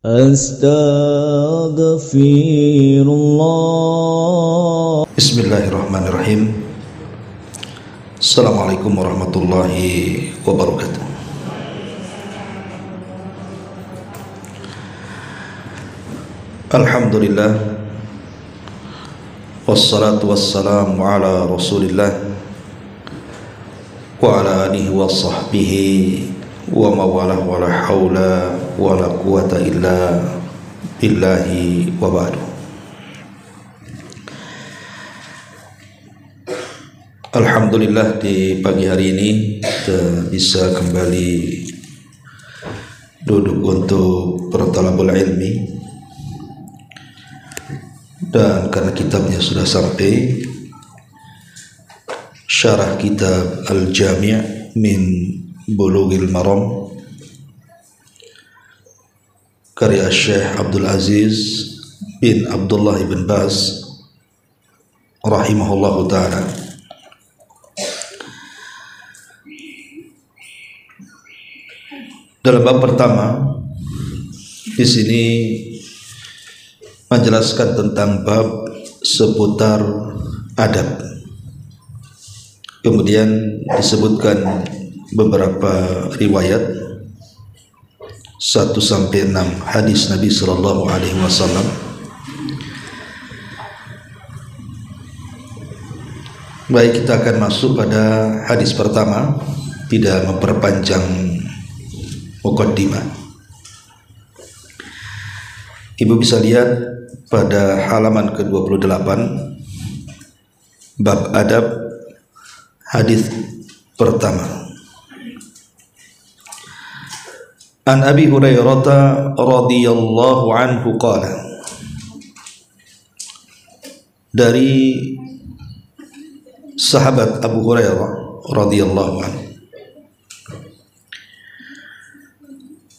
Astaghfirullah. Bismillahirrahmanirrahim. Assalamualaikum warahmatullahi wabarakatuh. Alhamdulillah, wassalatu wassalamu ala rasulillah wa ala alihi wa sahbihi wa mawalah wa la hawla wa la quwata illa billahi wa ba'du. Alhamdulillah, di pagi hari ini kita bisa kembali duduk untuk bertalabul ilmi, dan karena kitabnya sudah sampai, syarah kitab Al-Jami' min Bulughil Maram karya Syekh Abdul Aziz bin Abdullah ibn Baz rahimahullahu ta'ala. Dalam bab pertama di sini menjelaskan tentang bab seputar adab. Kemudian disebutkan beberapa riwayat 1 sampai 6 hadis Nabi sallallahu alaihi wasallam. Baik, kita akan masuk pada hadis pertama, tidak memperpanjang muqaddimah. Ibu bisa lihat pada halaman ke-28 bab adab, hadis pertama. An Abi Hurairah radhiyallahu anhu qala, dari sahabat Abu Hurairah radhiyallahu anhu,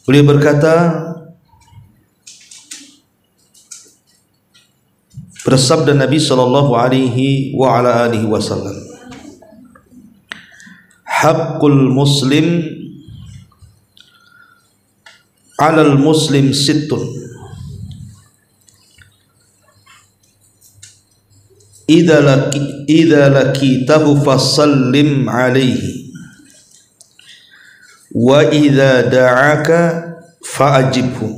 beliau berkata, bersabda Nabi sallallahu alaihi wa ala alihi wasallam, haqqul muslim 'alal muslim sittun, idza lakitahu fasallim alaihi, wa idza da'aka fa'ajibhu,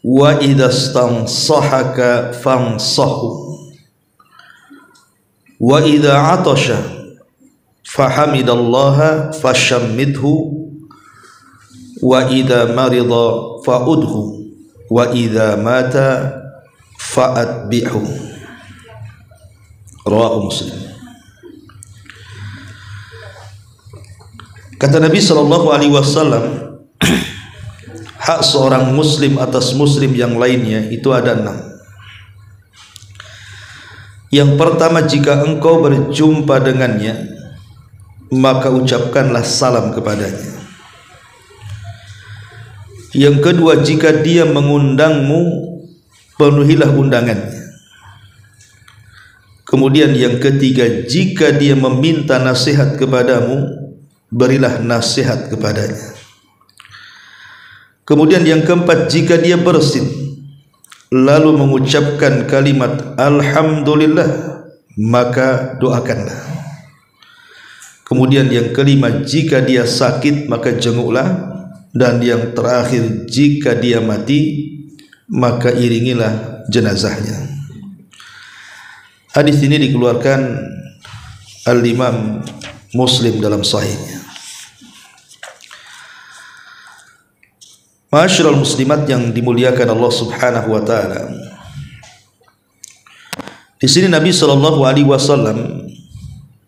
wa idza stansahaka fansahu, wa idza 'atasha fahamidallaha fashammidhu, wa idza marida fa'udhu, wa idza mata fa'atbi'hu. Rawahu Muslim. Kata Nabi sallallahu alaihi wasallam, hak seorang muslim atas muslim yang lainnya itu ada 6. Yang pertama, jika engkau berjumpa dengannya, maka ucapkanlah salam kepadanya. Yang kedua, jika dia mengundangmu, penuhilah undangannya. Kemudian yang ketiga, jika dia meminta nasihat kepadamu, berilah nasihat kepadanya. Kemudian yang keempat, jika dia bersin lalu mengucapkan kalimat alhamdulillah, maka doakanlah. Kemudian yang kelima, jika dia sakit maka jenguklah. Dan yang terakhir, jika dia mati maka iringilah jenazahnya. Hadis ini dikeluarkan Al-Imam Muslim dalam sahihnya. Ma'asyiral muslimat yang dimuliakan Allah Subhanahu wa taala. Di sini Nabi sallallahu alaihi wasallam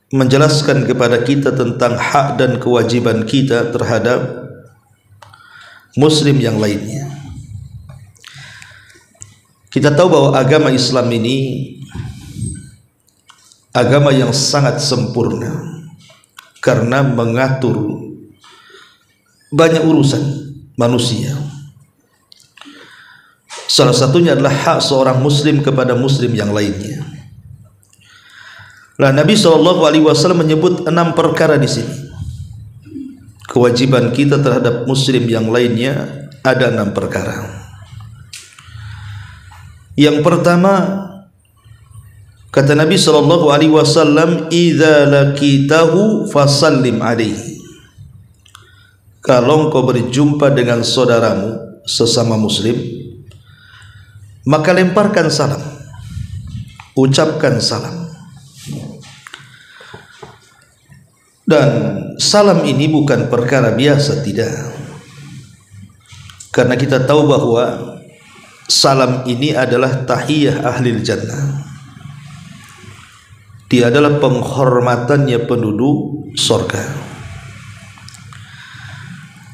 menjelaskan kepada kita tentang hak dan kewajiban kita terhadap muslim yang lainnya. Kita tahu bahwa agama Islam ini agama yang sangat sempurna karena mengatur banyak urusan manusia. Salah satunya adalah hak seorang muslim kepada muslim yang lainnya. Nah, Nabi SAW menyebut 6 perkara di sini. Kewajiban kita terhadap muslim yang lainnya ada 6 perkara. Yang pertama, kata Nabi SAW, idza laqitahu fasallim alaihi. Kalau engkau berjumpa dengan saudaramu sesama muslim, maka lemparkan salam, ucapkan salam. Dan salam ini bukan perkara biasa, tidak. Karena kita tahu bahwa salam ini adalah tahiyah ahlil jannah. Dia adalah penghormatannya penduduk surga.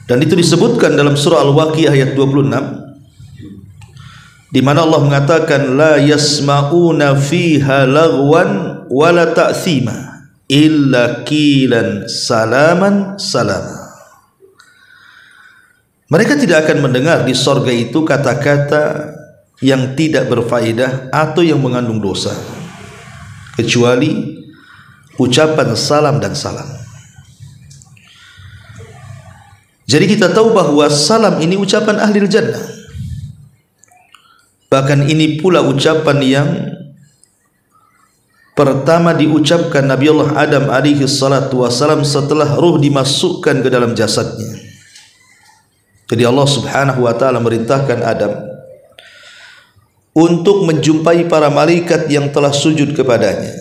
Dan itu disebutkan dalam surah Al-Waqiah ayat 26, di mana Allah mengatakan la yasma'una fiha lagwan wala ta'thima illa qilan salaman salama. Mereka tidak akan mendengar di sorga itu kata-kata yang tidak berfaedah atau yang mengandung dosa, kecuali ucapan salam dan salam. Jadi kita tahu bahwa salam ini ucapan ahli jannah. Bahkan ini pula ucapan yang pertama diucapkan Nabi Allah Adam alaihi salatu wasalam setelah ruh dimasukkan ke dalam jasadnya. Jadi Allah subhanahu wa ta'ala merintahkan Adam untuk menjumpai para malaikat yang telah sujud kepadanya.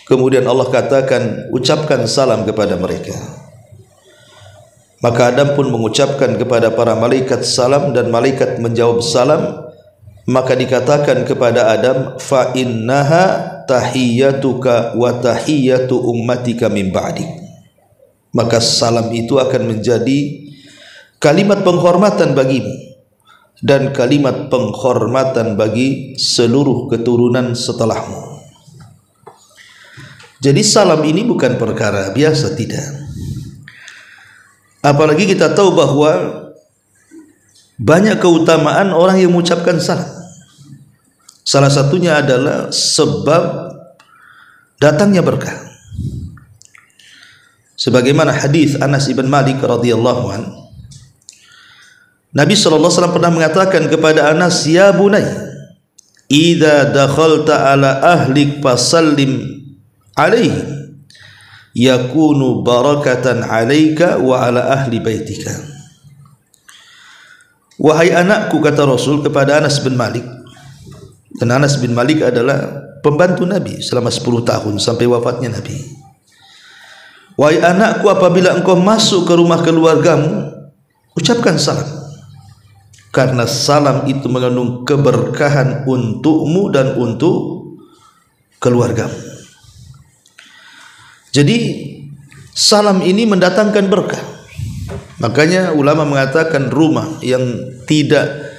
Kemudian Allah katakan, ucapkan salam kepada mereka. Maka Adam pun mengucapkan kepada para malaikat salam, dan malaikat menjawab salam. Maka dikatakan kepada Adam, fa innaha tahiyyatuka wa tahiyyatu ummatika min ba'dik. Maka salam itu akan menjadi kalimat penghormatan bagimu dan kalimat penghormatan bagi seluruh keturunan setelahmu. Jadi salam ini bukan perkara biasa, tidak. Apalagi kita tahu bahwa banyak keutamaan orang yang mengucapkan salam. Salah satunya adalah sebab datangnya berkah. Sebagaimana hadis Anas ibn Malik radhiyallahu anhu, Nabi SAW pernah mengatakan kepada Anas, ya bunay, idza dakhalta ala ahlik fasallim alaihim yakunu barakatan alaika wa ala ahli baitika. Wahai anakku, kata Rasul kepada Anas bin Malik, dan Anas bin Malik adalah pembantu Nabi selama 10 tahun sampai wafatnya Nabi. Wahai anakku, apabila engkau masuk ke rumah keluargamu, ucapkan salam, karena salam itu mengandung keberkahan untukmu dan untuk keluargamu. Jadi salam ini mendatangkan berkah. Makanya ulama mengatakan rumah yang tidak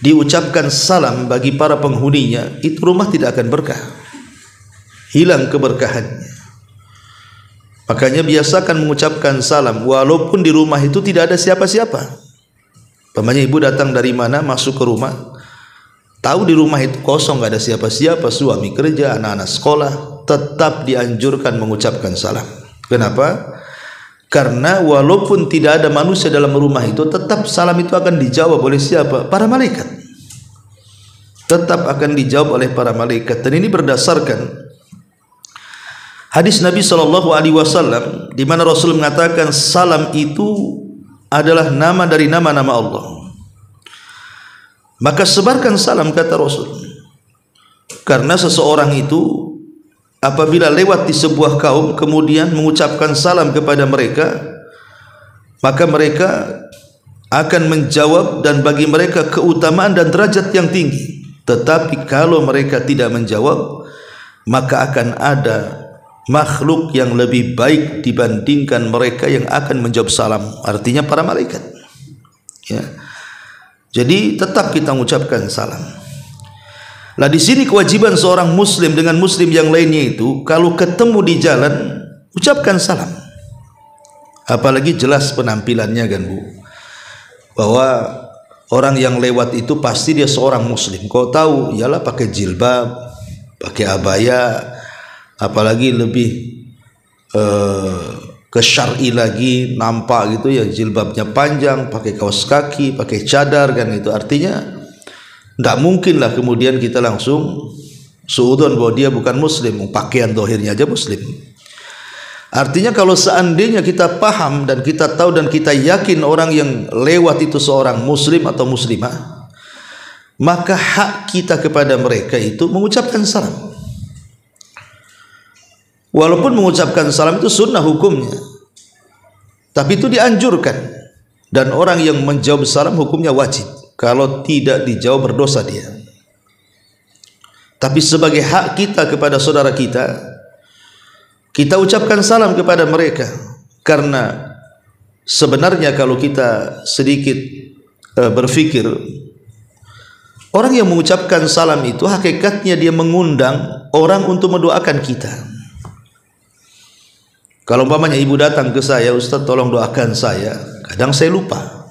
diucapkan salam bagi para penghuninya, itu rumah tidak akan berkah, hilang keberkahannya. Makanya biasakan mengucapkan salam walaupun di rumah itu tidak ada siapa-siapa. Pamannya ibu datang dari mana masuk ke rumah, tahu di rumah itu kosong, gak ada siapa-siapa, suami kerja, anak-anak sekolah, tetap dianjurkan mengucapkan salam. Kenapa? Karena walaupun tidak ada manusia dalam rumah itu, tetap salam itu akan dijawab oleh siapa? Para malaikat. Tetap akan dijawab oleh para malaikat. Dan ini berdasarkan hadis Nabi SAW, di mana Rasul mengatakan salam itu adalah nama dari nama-nama Allah. Maka sebarkan salam, kata Rasul. Karena seseorang itu apabila lewat di sebuah kaum kemudian mengucapkan salam kepada mereka, maka mereka akan menjawab dan bagi mereka keutamaan dan derajat yang tinggi. Tetapi kalau mereka tidak menjawab, maka akan ada makhluk yang lebih baik dibandingkan mereka yang akan menjawab salam, artinya para malaikat, ya. Jadi tetap kita mengucapkan salam. Lah di sini kewajiban seorang muslim dengan muslim yang lainnya itu, kalau ketemu di jalan ucapkan salam. Apalagi jelas penampilannya kan Bu, bahwa orang yang lewat itu pasti dia seorang muslim. Kau tahu, ialah pakai jilbab, pakai abaya, apalagi lebih syar'i lagi, nampak gitu ya, jilbabnya panjang, pakai kaos kaki, pakai cadar kan, itu artinya tidak mungkinlah kemudian kita langsung suudzon bahwa dia bukan muslim, pakaian zahirnya aja muslim. Artinya kalau seandainya kita paham dan kita tahu dan kita yakin orang yang lewat itu seorang muslim atau muslimah, maka hak kita kepada mereka itu mengucapkan salam. Walaupun mengucapkan salam itu sunnah hukumnya, tapi itu dianjurkan, dan orang yang menjawab salam hukumnya wajib. Kalau tidak dijawab berdosa dia. Tapi sebagai hak kita kepada saudara kita ucapkan salam kepada mereka, karena sebenarnya kalau kita sedikit berfikir, orang yang mengucapkan salam itu hakikatnya dia mengundang orang untuk mendoakan kita. Kalau umpamanya ibu datang ke saya, Ustaz tolong doakan saya, kadang saya lupa,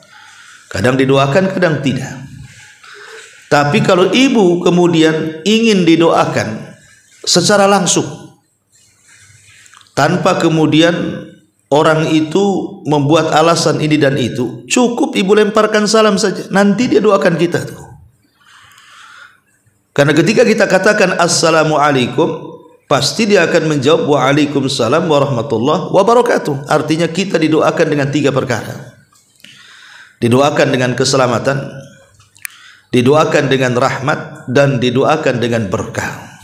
kadang didoakan, kadang tidak. Tapi kalau ibu kemudian ingin didoakan secara langsung, tanpa kemudian orang itu membuat alasan ini dan itu, cukup ibu lemparkan salam saja, nanti dia doakan kita tuh. Karena ketika kita katakan assalamualaikum, pasti dia akan menjawab waalaikumsalam warahmatullahi wabarakatuh. Artinya kita didoakan dengan 3 perkara. Didoakan dengan keselamatan, didoakan dengan rahmat, dan didoakan dengan berkah.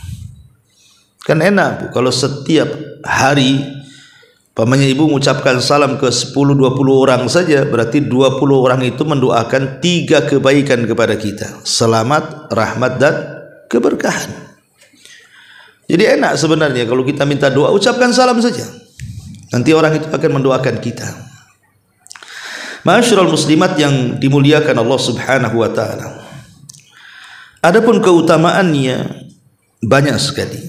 Kan enak Bu, kalau setiap hari pamannya ibu mengucapkan salam ke 10-20 orang saja, berarti 20 orang itu mendoakan 3 kebaikan kepada kita: selamat, rahmat, dan keberkahan. Jadi enak sebenarnya kalau kita minta doa, ucapkan salam saja, nanti orang itu akan mendoakan kita. Ma'asyiral muslimat yang dimuliakan Allah Subhanahu wa taala, adapun keutamaannya banyak sekali.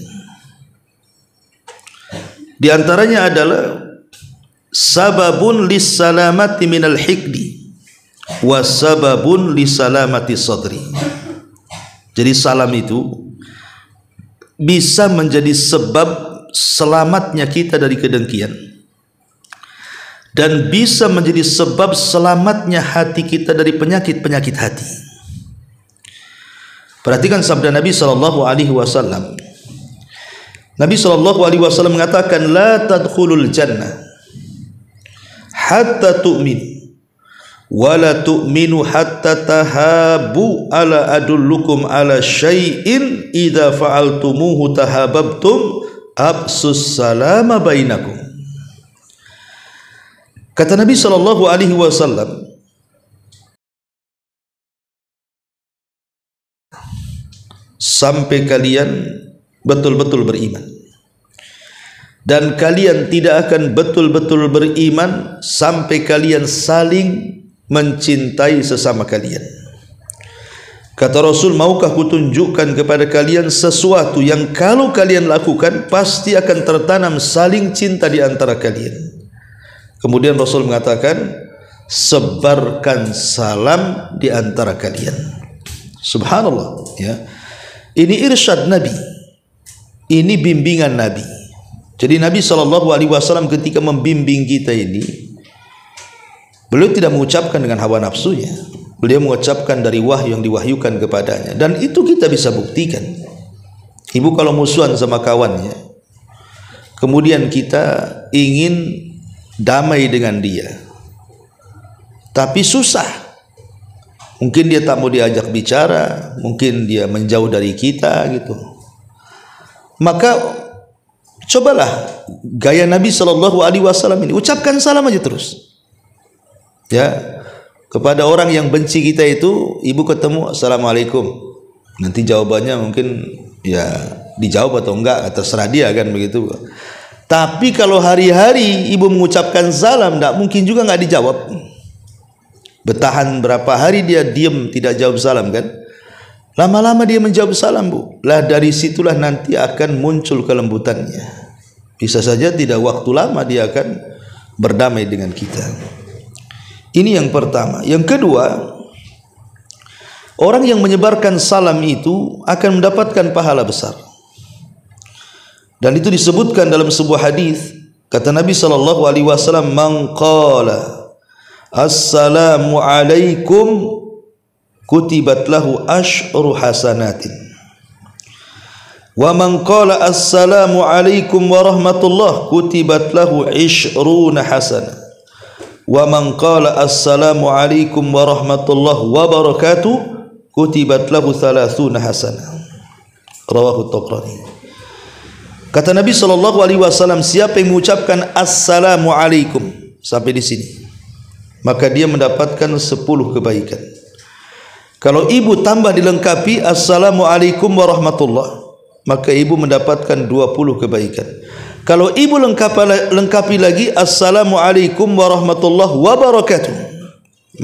Di antaranya adalah sababun lissalamati minal hikdi wa sababun lissalamati sadri. Jadi salam itu bisa menjadi sebab selamatnya kita dari kedengkian, dan bisa menjadi sebab selamatnya hati kita dari penyakit-penyakit hati. Perhatikan sabda Nabi SAW. Nabi SAW mengatakan, la tadkhulul jannah hatta tu'minu wa la tu'minu hatta tahabu, ala adullukum ala syai'in idza fa'altumuhu tahabbtum absus salama bainakum. Kata Nabi SAW, sampai kalian betul-betul beriman, dan kalian tidak akan betul-betul beriman sampai kalian saling mencintai sesama kalian. Kata Rasul, maukah kutunjukkan kepada kalian sesuatu yang kalau kalian lakukan pasti akan tertanam saling cinta di antara kalian. Kemudian Rasul mengatakan, sebarkan salam di antara kalian. Subhanallah ya. Ini irsyad Nabi, ini bimbingan Nabi. Jadi Nabi SAW ketika membimbing kita ini, beliau tidak mengucapkan dengan hawa nafsunya, beliau mengucapkan dari wahyu yang diwahyukan kepadanya. Dan itu kita bisa buktikan. Ibu kalau musuhan sama kawannya, kemudian kita ingin damai dengan dia, tapi susah, mungkin dia tak mau diajak bicara, mungkin dia menjauh dari kita gitu, maka cobalah gaya Nabi SAW ini, ucapkan salam aja terus ya. Kepada orang yang benci kita itu, ibu ketemu assalamualaikum, nanti jawabannya mungkin ya dijawab atau enggak, terserah dia kan begitu. Tapi kalau hari-hari ibu mengucapkan salam, tidak mungkin juga enggak dijawab. Bertahan berapa hari dia diam tidak jawab salam kan, lama-lama dia menjawab salam Bu. Lah dari situlah nanti akan muncul kelembutannya. Bisa saja tidak waktu lama dia akan berdamai dengan kita. Ini yang pertama. Yang kedua, orang yang menyebarkan salam itu akan mendapatkan pahala besar. Dan itu disebutkan dalam sebuah hadis, Kata Nabi sallallahu alaihi wasallam, "Man qala assalamu alaikum kutibat lahu asyru hasanatin. Wa man qala assalamu alaikum warahmatullah kutibat lahu 20 hasanah. Wa man qala assalamu alaikum warahmatullah wabarakatuh kutibat lahu 30 hasanah." Rawahu Tabrani. Kata Nabi sallallahu alaihi wasallam, siapa yang mengucapkan assalamu alaikum sampai di sini, maka dia mendapatkan 10 kebaikan. Kalau ibu tambah dilengkapi assalamu alaikum warahmatullah, maka ibu mendapatkan 20 kebaikan. Kalau ibu lengkapi lagi assalamu alaikum warahmatullahi wabarakatuh,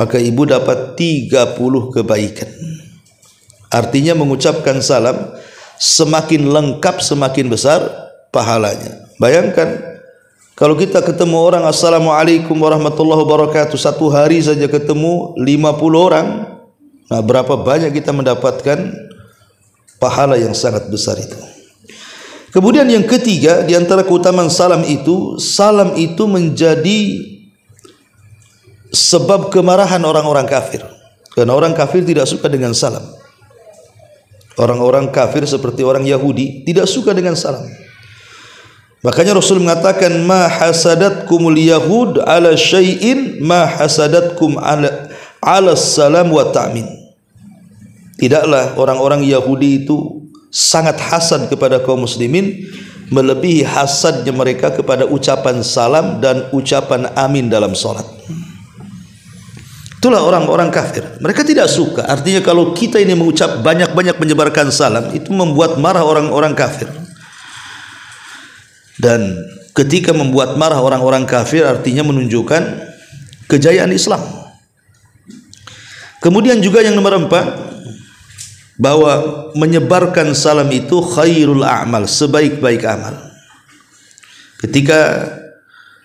maka ibu dapat 30 kebaikan. Artinya mengucapkan salam semakin lengkap semakin besar pahalanya. Bayangkan kalau kita ketemu orang assalamualaikum warahmatullahi wabarakatuh, satu hari saja ketemu 50 orang, nah berapa banyak kita mendapatkan pahala yang sangat besar itu. Kemudian yang ketiga di antara keutamaan salam itu menjadi sebab kemarahan orang-orang kafir. Karena orang kafir tidak suka dengan salam. Orang-orang kafir seperti orang Yahudi tidak suka dengan salam. Makanya Rasul mengatakan, ma hasadatkumul yahud ala syai'in ma hasadatkum ala salam wa ta'min. Tidaklah orang-orang Yahudi itu sangat hasad kepada kaum muslimin melebihi hasadnya mereka kepada ucapan salam dan ucapan amin dalam salat. Itulah orang-orang kafir. Mereka tidak suka. Artinya kalau kita ini mengucap banyak-banyak menyebarkan salam, itu membuat marah orang-orang kafir. Dan ketika membuat marah orang-orang kafir artinya menunjukkan kejayaan Islam. Kemudian juga yang nomor 4, bahwa menyebarkan salam itu khairul a'mal, sebaik-baik amal. Ketika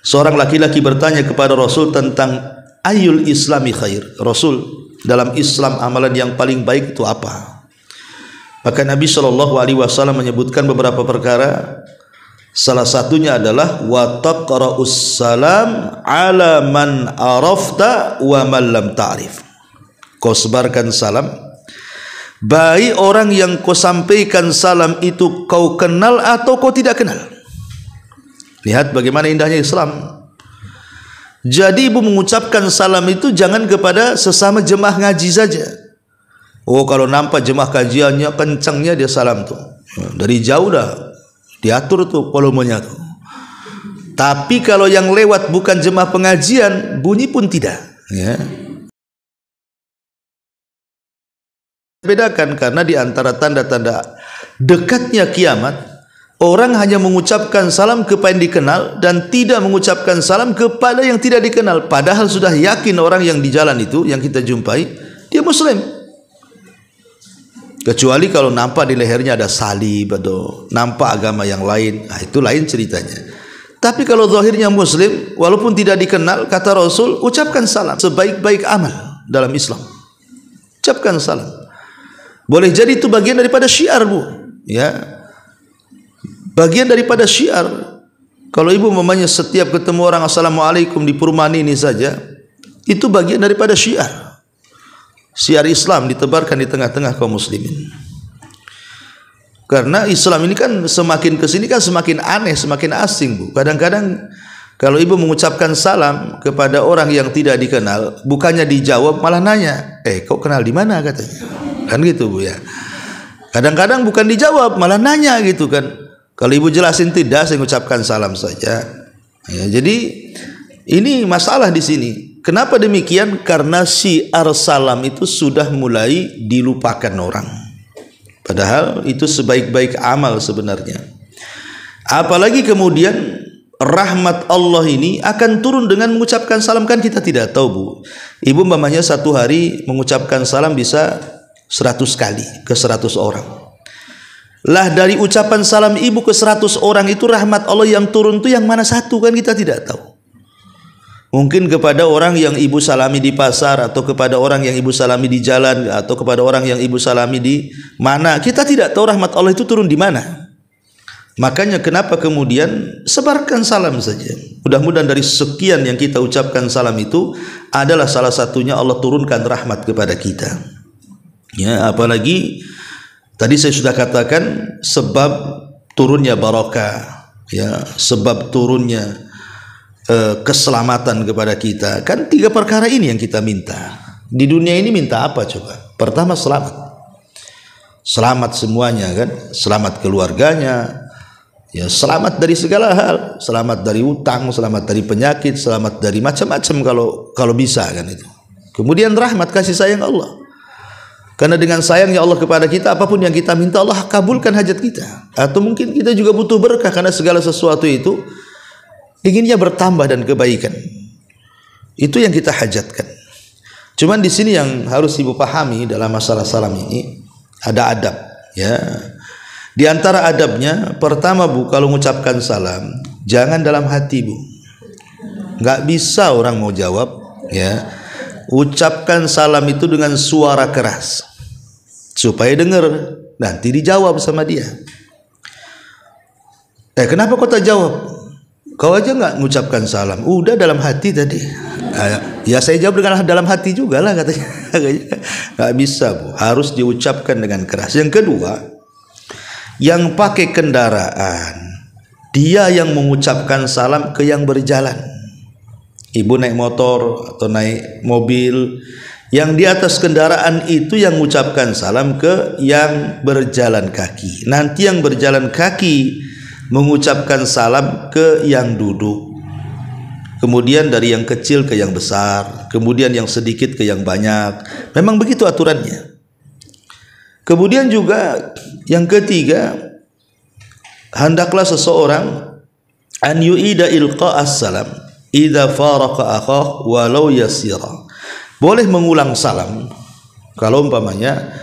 seorang laki-laki bertanya kepada Rasul tentang ayul islami khair, Rasul, dalam Islam amalan yang paling baik itu apa? Maka Nabi SAW menyebutkan beberapa perkara. Salah satunya adalah wa taqra'us salam ala man arafta wa man lam ta'rif. Kau sebarkan salam baik orang yang kau sampaikan salam itu kau kenal atau kau tidak kenal. Lihat bagaimana indahnya Islam. Jadi ibu mengucapkan salam itu jangan kepada sesama jemaah ngaji saja. Oh, kalau nampak jemaah kajiannya kencangnya dia salam tuh. Dari jauh dah diatur tuh volumenya tuh. Tapi kalau yang lewat bukan jemaah pengajian, bunyi pun tidak. Ya. Bedakan karena di antara tanda-tanda dekatnya kiamat, orang hanya mengucapkan salam kepada yang dikenal dan tidak mengucapkan salam kepada yang tidak dikenal. Padahal sudah yakin orang yang di jalan itu yang kita jumpai dia Muslim. Kecuali kalau nampak di lehernya ada salib atau nampak agama yang lain, nah itu lain ceritanya. Tapi kalau zahirnya Muslim, walaupun tidak dikenal, kata Rasul, ucapkan salam. Sebaik-baik amal dalam Islam. Ucapkan salam. Boleh jadi itu bagian daripada syiar, Bu. Ya. Bagian daripada syiar. Kalau ibu mamanya setiap ketemu orang assalamualaikum di perumahan ini saja, itu bagian daripada syiar. Syiar Islam ditebarkan di tengah-tengah kaum muslimin. Karena Islam ini kan semakin kesini kan semakin aneh, semakin asing, Bu. Kadang-kadang kalau ibu mengucapkan salam kepada orang yang tidak dikenal, bukannya dijawab malah nanya, kau kenal di mana katanya. Kan gitu, Bu ya. Kadang-kadang bukan dijawab malah nanya gitu kan. Kalau ibu jelasin tidak, saya mengucapkan salam saja. Ya, jadi ini masalah di sini. Kenapa demikian? Karena syiar salam itu sudah mulai dilupakan orang. Padahal itu sebaik-baik amal sebenarnya. Apalagi kemudian rahmat Allah ini akan turun dengan mengucapkan salam, kan kita tidak tahu, Bu. Ibu mamanya satu hari mengucapkan salam bisa 100 kali ke 100 orang. Lah dari ucapan salam ibu ke 100 orang itu rahmat Allah yang turun itu yang mana satu, kan kita tidak tahu. Mungkin kepada orang yang ibu salami di pasar, atau kepada orang yang ibu salami di jalan, atau kepada orang yang ibu salami di mana, kita tidak tahu rahmat Allah itu turun di mana. Makanya kenapa kemudian sebarkan salam saja. Mudah-mudahan dari sekian yang kita ucapkan salam itu adalah salah satunya Allah turunkan rahmat kepada kita. Ya, apalagi tadi saya sudah katakan sebab turunnya barakah, ya, sebab turunnya keselamatan kepada kita. Kan 3 perkara ini yang kita minta. Di dunia ini minta apa coba? Pertama selamat. Selamat semuanya kan, selamat keluarganya, ya, selamat dari segala hal, selamat dari utang, selamat dari penyakit, selamat dari macam-macam kalau bisa kan itu. Kemudian rahmat kasih sayang Allah. Karena dengan sayangnya Allah kepada kita, apapun yang kita minta Allah kabulkan hajat kita. Atau mungkin kita juga butuh berkah karena segala sesuatu itu inginnya bertambah dan kebaikan. Itu yang kita hajatkan. Cuman di sini yang harus Ibu pahami dalam masalah salam ini ada adab, ya. Di antara adabnya, pertama Bu, kalau mengucapkan salam jangan dalam hati Bu. Nggak bisa orang mau jawab, ya. Ucapkan salam itu dengan suara keras supaya dengar, nanti dijawab sama dia. Kenapa kau tak jawab? Kau aja nggak mengucapkan salam, udah dalam hati tadi. Ya saya jawab dengan dalam hati juga lah katanya. Nggak bisa Bu, harus diucapkan dengan keras. Yang kedua, yang pakai kendaraan, dia yang mengucapkan salam ke yang berjalan. Ibu naik motor atau naik mobil, yang di atas kendaraan itu yang mengucapkan salam ke yang berjalan kaki. Nanti yang berjalan kaki mengucapkan salam ke yang duduk. Kemudian dari yang kecil ke yang besar, kemudian yang sedikit ke yang banyak. Memang begitu aturannya. Kemudian juga yang ketiga, hendaklah seseorang an yu'ida ilqa'as salam idza faraqa akhah walau yasira. Boleh mengulang salam kalau umpamanya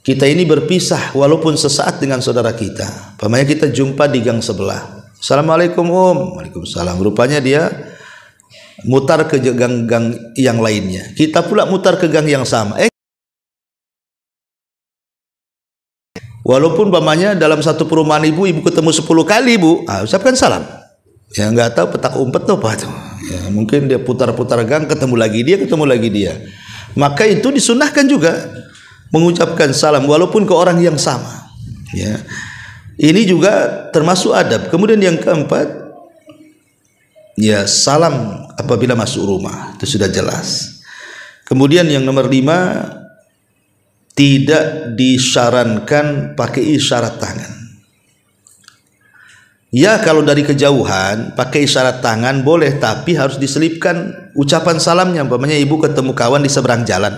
kita ini berpisah walaupun sesaat dengan saudara kita. Umpamanya kita jumpa di gang sebelah. Assalamualaikum Om. Waalaikumsalam. Rupanya dia mutar ke gang-gang yang lainnya. Kita pula mutar ke gang yang sama. Walaupun umpamanya dalam satu perumahan ibu ketemu 10 kali Bu, ucapkan salam. Ya nggak tahu petak umpet tuh apa tuh. Ya, mungkin dia putar-putar gang ketemu lagi dia. Maka itu disunahkan juga mengucapkan salam walaupun ke orang yang sama. Ya. Ini juga termasuk adab. Kemudian yang keempat, ya salam apabila masuk rumah, itu sudah jelas. Kemudian yang nomor 5, tidak disarankan pakai isyarat tangan. Ya kalau dari kejauhan pakai isyarat tangan boleh, tapi harus diselipkan ucapan salamnya. Umpamanya ibu ketemu kawan di seberang jalan,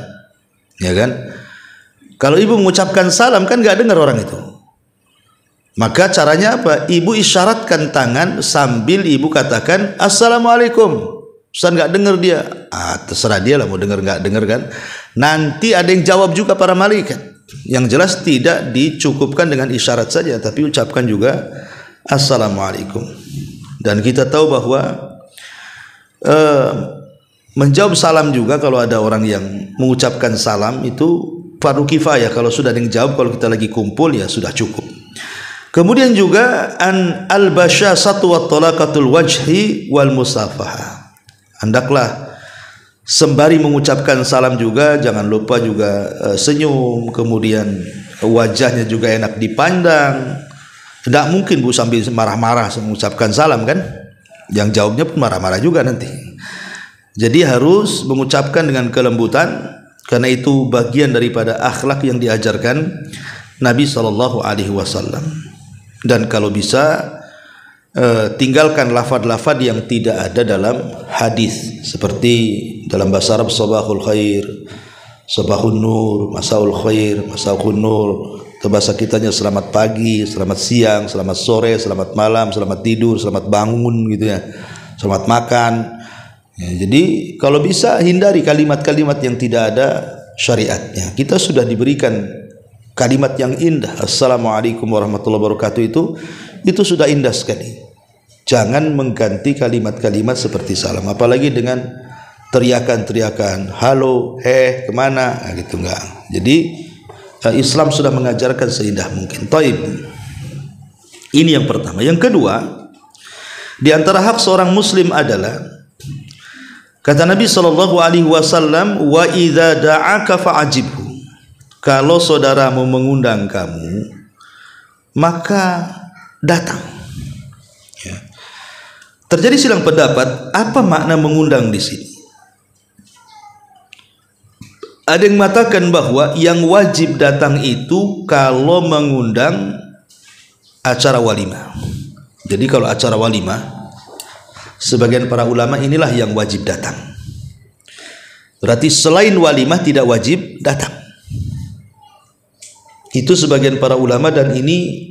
ya kan? Kalau ibu mengucapkan salam kan nggak dengar orang itu. Maka caranya apa? Ibu isyaratkan tangan sambil ibu katakan Assalamualaikum. Ustaz nggak dengar dia. Terserah dia lah mau dengar nggak dengar kan. Nanti ada yang jawab juga para malaikat. Yang jelas tidak dicukupkan dengan isyarat saja, tapi ucapkan juga Assalamualaikum. Dan kita tahu bahwa menjawab salam juga kalau ada orang yang mengucapkan salam itu fardu kifayah. Kalau sudah ada yang jawab, kalau kita lagi kumpul ya sudah cukup. Kemudian juga an al-basyasatu wa talaqatul wajhi wal musafaha. Hendaklah sembari mengucapkan salam juga jangan lupa juga senyum, kemudian wajahnya juga enak dipandang. Tidak mungkin Bu sambil marah-marah mengucapkan salam kan? Yang jawabnya pun marah-marah juga nanti. Jadi harus mengucapkan dengan kelembutan, karena itu bagian daripada akhlak yang diajarkan Nabi SAW. Dan kalau bisa tinggalkan lafaz-lafaz yang tidak ada dalam hadis, seperti dalam bahasa Arab sabahul khair, sabahun nur, masaul khair, masaul nur. Bahasa kitanya selamat pagi, selamat siang, selamat sore, selamat malam, selamat tidur, selamat bangun gitu ya, selamat makan. Ya, jadi kalau bisa hindari kalimat-kalimat yang tidak ada syariatnya. Kita sudah diberikan kalimat yang indah, Assalamualaikum warahmatullahi wabarakatuh, itu sudah indah sekali. Jangan mengganti kalimat-kalimat seperti salam, apalagi dengan teriakan-teriakan, halo, kemana, nah, gitu enggak. Jadi Islam sudah mengajarkan seindah mungkin. Taib. Ini yang pertama. Yang kedua, di antara hak seorang muslim adalah, kata Nabi SAW, wa idza da'aka fa'ajibhu. Kalau saudaramu mengundang kamu, maka datang. Ya. Terjadi silang pendapat, apa makna mengundang di sini? Ada yang mengatakan bahwa yang wajib datang itu kalau mengundang acara walimah. Jadi kalau acara walimah, sebagian para ulama inilah yang wajib datang. Berarti selain walimah tidak wajib datang. Itu sebagian para ulama, dan ini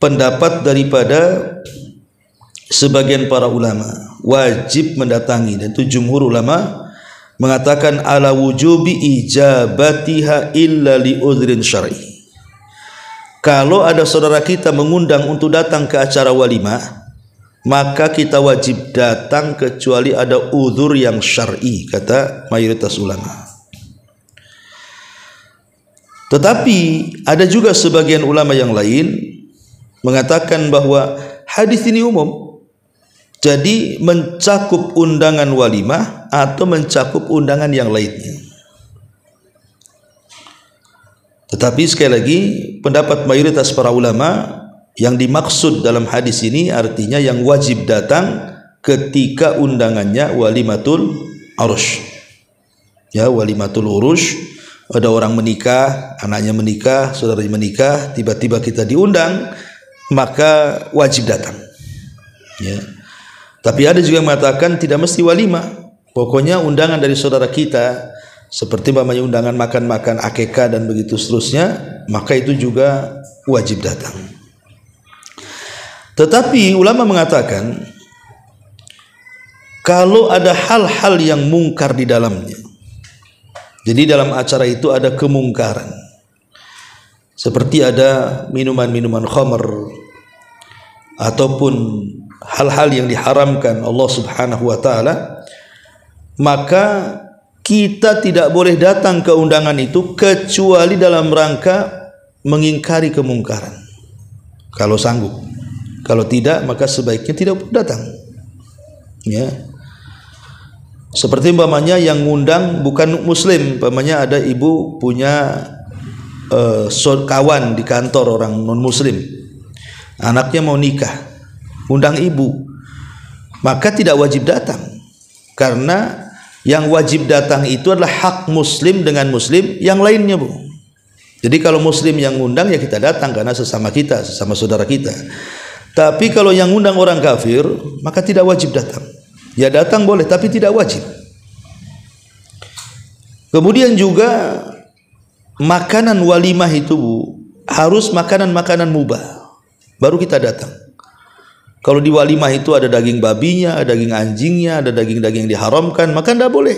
pendapat daripada sebagian para ulama, wajib mendatangi. Dan itu jumhur ulama mengatakan ala wujubi ijabatiha illa li udhrin syar'i. Kalau ada saudara kita mengundang untuk datang ke acara walimah, maka kita wajib datang kecuali ada uzur yang syar'i, kata mayoritas ulama. Tetapi ada juga sebagian ulama yang lain mengatakan bahwa hadis ini umum, jadi mencakup undangan walimah atau mencakup undangan yang lainnya. Tetapi sekali lagi, pendapat mayoritas para ulama, yang dimaksud dalam hadis ini artinya yang wajib datang ketika undangannya walimatul urush. Ya, walimatul urush, ada orang menikah, anaknya menikah, saudaranya menikah, tiba-tiba kita diundang, maka wajib datang. Ya. Tapi ada juga yang mengatakan tidak mesti walimah, pokoknya undangan dari saudara kita, seperti namanya undangan makan-makan akikah dan begitu seterusnya, maka itu juga wajib datang. Tetapi ulama mengatakan, kalau ada hal-hal yang mungkar di dalamnya, jadi dalam acara itu ada kemungkaran, seperti ada minuman-minuman khamr ataupun hal-hal yang diharamkan Allah Subhanahu wa taala, maka kita tidak boleh datang ke undangan itu kecuali dalam rangka mengingkari kemungkaran. Kalau sanggup. Kalau tidak, maka sebaiknya tidak datang. Ya. Seperti umpamanya yang ngundang bukan muslim, umpamanya ada ibu punya kawan di kantor orang non muslim, anaknya mau nikah, undang ibu, maka tidak wajib datang, karena yang wajib datang itu adalah hak muslim dengan muslim yang lainnya, Bu. Jadi kalau muslim yang ngundang, ya kita datang karena sesama kita, sesama saudara kita. Tapi kalau yang ngundang orang kafir, maka tidak wajib datang. Ya datang boleh, tapi tidak wajib. Kemudian juga makanan walimah itu, Bu, harus makanan-makanan mubah, baru kita datang. Kalau di walimah itu ada daging babinya, ada daging anjingnya, ada daging-daging yang diharamkan, maka tidak boleh.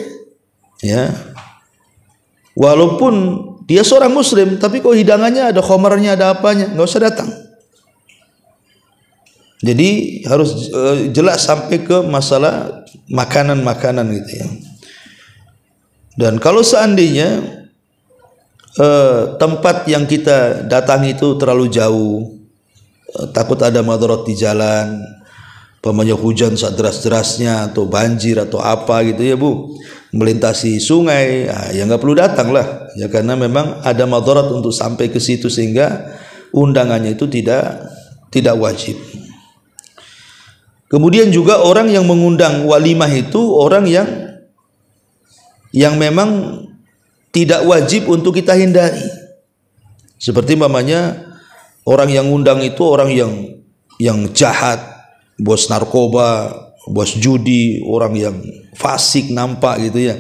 Ya, walaupun dia seorang muslim, tapi kalau hidangannya ada khamarnya, ada apanya, nggak usah datang. Jadi harus jelas sampai ke masalah makanan-makanan gitu ya. Dan kalau seandainya tempat yang kita datangi itu terlalu jauh, takut ada madarat di jalan, umpamanya hujan saat deras-derasnya atau banjir atau apa gitu ya, Bu, melintasi sungai, ya nggak perlu datang lah ya, karena memang ada madarat untuk sampai ke situ, sehingga undangannya itu tidak wajib. Kemudian juga orang yang mengundang walimah itu orang yang memang tidak wajib untuk kita hindari. Seperti umpamanya orang yang undang itu orang yang jahat, bos narkoba, bos judi, orang yang fasik nampak gitu ya,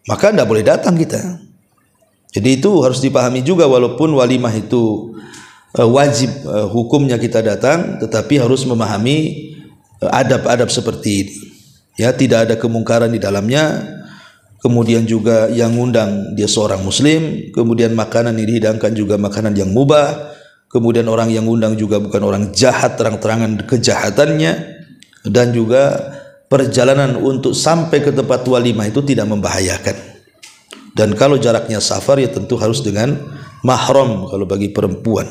maka tidak boleh datang kita. Jadi itu harus dipahami juga, walaupun walimah itu wajib hukumnya kita datang, tetapi harus memahami adab-adab seperti ini. Ya, tidak ada kemungkaran di dalamnya. Kemudian juga yang ngundang dia seorang muslim, kemudian makanan yang dihidangkan juga makanan yang mubah, kemudian orang yang ngundang juga bukan orang jahat terang-terangan kejahatannya, dan juga perjalanan untuk sampai ke tempat walimah itu tidak membahayakan. Dan kalau jaraknya safar, ya tentu harus dengan mahram kalau bagi perempuan.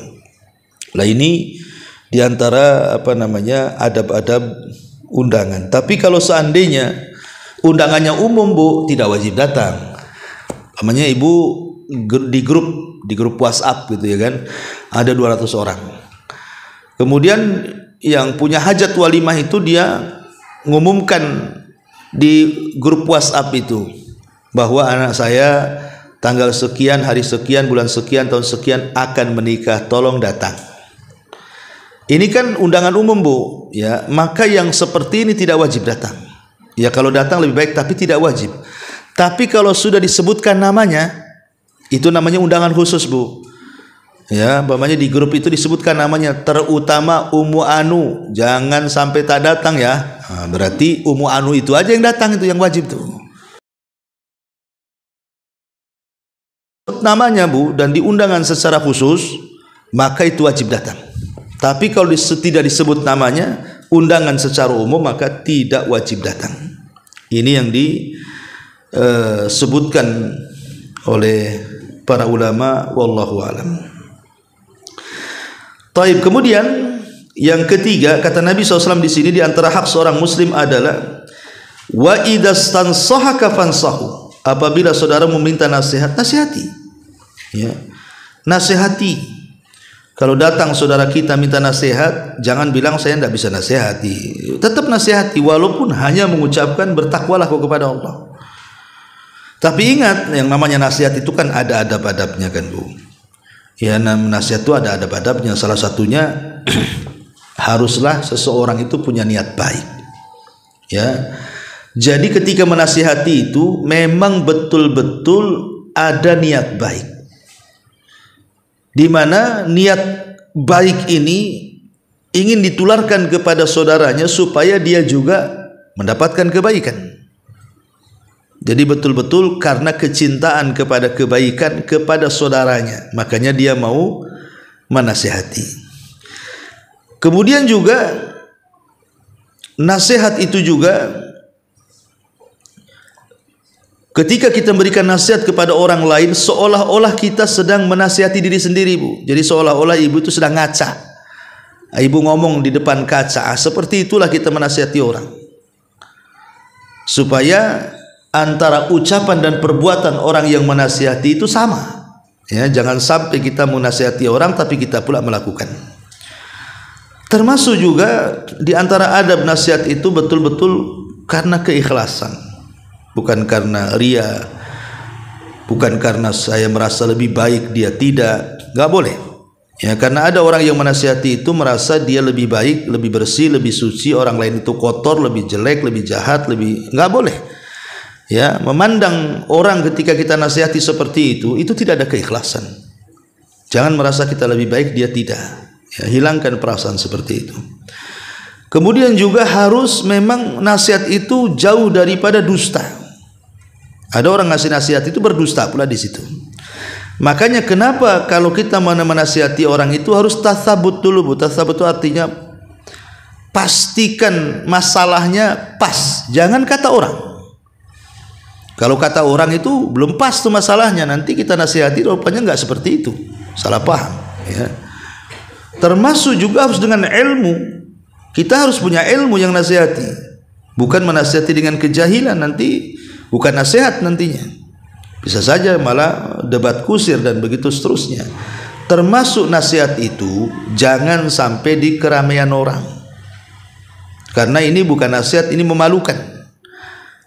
Lah ini diantara adab-adab undangan. Tapi kalau seandainya undangannya umum, Bu, tidak wajib datang. Namanya ibu di grup WhatsApp gitu ya kan, ada 200 orang. Kemudian yang punya hajat walimah itu dia ngumumkan di grup WhatsApp itu bahwa anak saya tanggal sekian, hari sekian, bulan sekian, tahun sekian akan menikah, tolong datang. Ini kan undangan umum, Bu, ya. Maka yang seperti ini tidak wajib datang. Ya, kalau datang lebih baik, tapi tidak wajib. Tapi kalau sudah disebutkan namanya, itu namanya undangan khusus, Bu. Ya, umpamanya di grup itu disebutkan namanya, terutama Ummu Anu, jangan sampai tak datang ya. Nah, berarti Ummu Anu itu aja yang datang, itu yang wajib tuh. Namanya, Bu, dan di undangan secara khusus, maka itu wajib datang. Tapi kalau tidak disebut namanya, undangan secara umum, maka tidak wajib datang. Ini yang disebutkan oleh para ulama, wallahu alam. Taib. Kemudian yang ketiga, kata Nabi SAW di sini, di antara hak seorang muslim adalah wa idastansahaka fansahu. Apabila saudara meminta nasihat, nasihati. Ya. Nasihati. Kalau datang saudara kita minta nasihat, jangan bilang saya tidak bisa nasihati. Tetap nasihati, walaupun hanya mengucapkan bertakwalah kau kepada Allah. Tapi ingat, yang namanya nasihat itu kan ada adab-adabnya kan, Bu. Ya, nasihat itu ada adab-adabnya. Salah satunya haruslah seseorang itu punya niat baik. Ya. Jadi ketika menasihati itu memang betul-betul ada niat baik. Di mana niat baik ini ingin ditularkan kepada saudaranya supaya dia juga mendapatkan kebaikan. Jadi betul-betul karena kecintaan kepada kebaikan kepada saudaranya, makanya dia mau menasihati. Kemudian juga nasihat itu juga ketika kita memberikan nasihat kepada orang lain, seolah-olah kita sedang menasihati diri sendiri, Bu. Jadi seolah-olah ibu itu sedang ngaca. Ibu ngomong di depan kaca. Seperti itulah kita menasihati orang. Supaya antara ucapan dan perbuatan orang yang menasihati itu sama. Ya, jangan sampai kita menasihati orang tapi kita pula melakukan. Termasuk juga di antara adab nasihat itu betul-betul karena keikhlasan. Bukan karena ria, bukan karena saya merasa lebih baik dia tidak, nggak boleh. Ya, karena ada orang yang menasihati itu merasa dia lebih baik, lebih bersih, lebih suci, orang lain itu kotor, lebih jelek, lebih jahat, nggak boleh. Ya, memandang orang ketika kita nasihati seperti itu tidak ada keikhlasan. Jangan merasa kita lebih baik, dia tidak. Ya, hilangkan perasaan seperti itu. Kemudian juga harus memang nasihat itu jauh daripada dusta. Ada orang ngasih nasihat itu berdusta pula di situ. Makanya kenapa kalau kita menasihati orang itu harus tasabut dulu, Bu. Tasabut itu artinya pastikan masalahnya pas. Jangan kata orang. Kalau kata orang itu belum pas tuh masalahnya, nanti kita nasihati rupanya nggak seperti itu. Salah paham. Ya. Termasuk juga harus dengan ilmu. Kita harus punya ilmu yang nasihati. Bukan menasihati dengan kejahilan, nanti bukan nasihat nantinya. Bisa saja malah debat kusir dan begitu seterusnya. Termasuk nasihat itu jangan sampai di keramaian orang. Karena ini bukan nasihat, ini memalukan.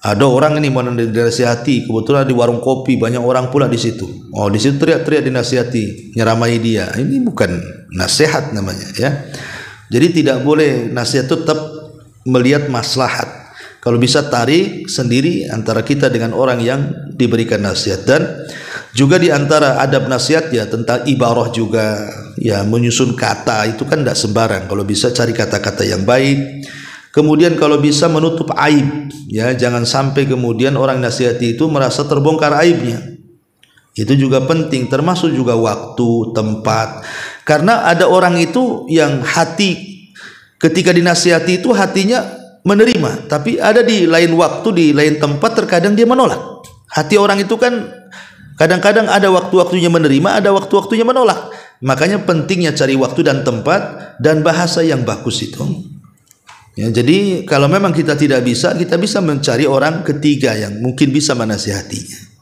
Ada orang ini mau dinasihati, kebetulan di warung kopi banyak orang pula di situ. Oh, di situ teriak-teriak dinasihati, nyeramai dia. Ini bukan nasihat namanya, ya. Jadi tidak boleh, nasihat itu tetap melihat maslahat. Kalau bisa tarik sendiri antara kita dengan orang yang diberikan nasihat. Dan juga di antara adab nasihat ya tentang ibarah juga, ya menyusun kata itu kan tidak sembarang. Kalau bisa cari kata-kata yang baik. Kemudian kalau bisa menutup aib, ya jangan sampai kemudian orang nasihati itu merasa terbongkar aibnya. Itu juga penting, termasuk juga waktu, tempat. Karena ada orang itu yang hati ketika dinasihati itu hatinya menerima, tapi ada di lain waktu, di lain tempat terkadang dia menolak. Hati orang itu kan kadang-kadang ada waktu-waktunya menerima, ada waktu-waktunya menolak. Makanya pentingnya cari waktu dan tempat dan bahasa yang bagus itu. Ya, jadi kalau memang kita tidak bisa, kita bisa mencari orang ketiga yang mungkin bisa menasihatinya.